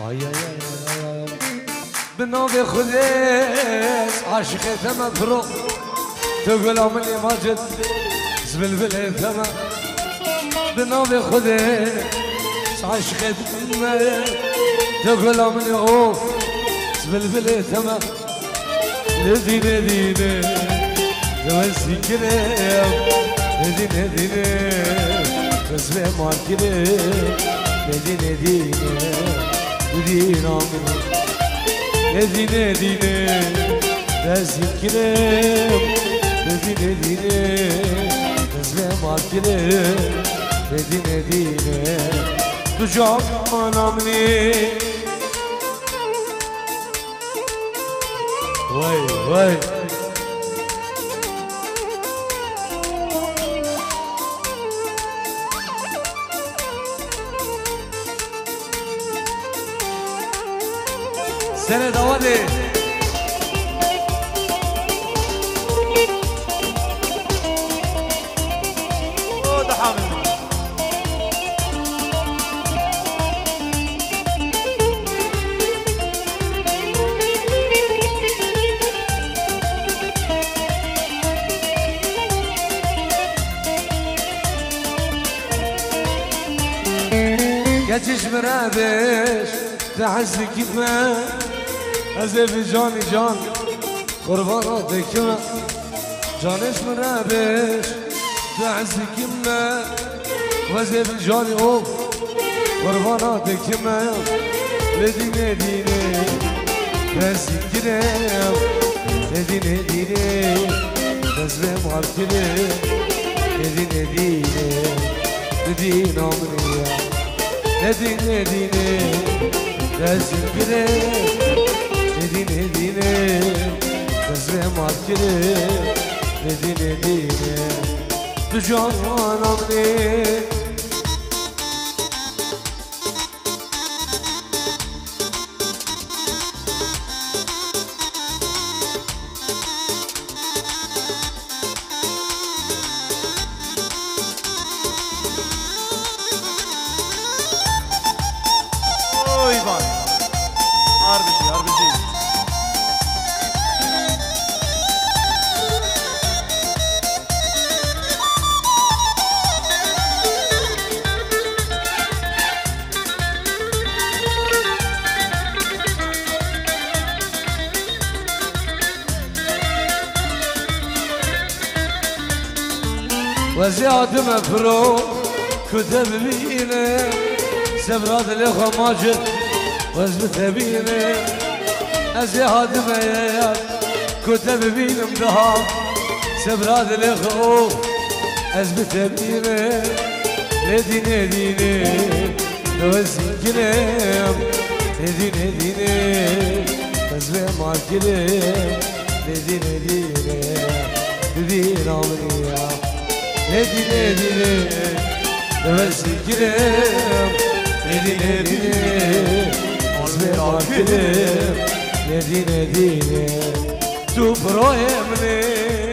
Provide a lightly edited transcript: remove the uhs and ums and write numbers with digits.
آی آی آی به نام خودت عاشقت مفروق تو غلام ماجد زبلبل تمام به نام خودت عاشقت تو غلام او زبلبل تمام ندینه دینه دوستی کنم ندینه دینه رزمه مار کنم ندینه دینه ندینام ندینه دینه دوستی کنم ندینه دینه رزمه مار کنم ندینه دینه تو جانم نی وای وای سر دواده او ده حامل geçiş merabeş تعزي كيفما أزف جاني جان قرباناتي كما جانش مرابش تعزي كيفما وأزف جاني أوف قرباناتي كما لديني ديني بسي كريم لديني ديني بسبي معبكري لديني ديني لدينا مني ندینه دینه دستیم گره ندینه دینه دستم مات گره ندینه دینه تو جانم نی وزياد مفروق كتب بينا سبراد الإخوة ماجد وزبت بينا أزياد مياد كتب بينا مدهام سبراد الإخوة أزبت بينا لدينا دينا نوزي كلام لدينا دينا وزبت مع كلام لدينا دينا لدينا منيا ندینه دینه دوستی کرم ندینه دینه عزم مار کرم ندینه دینه تو برای منه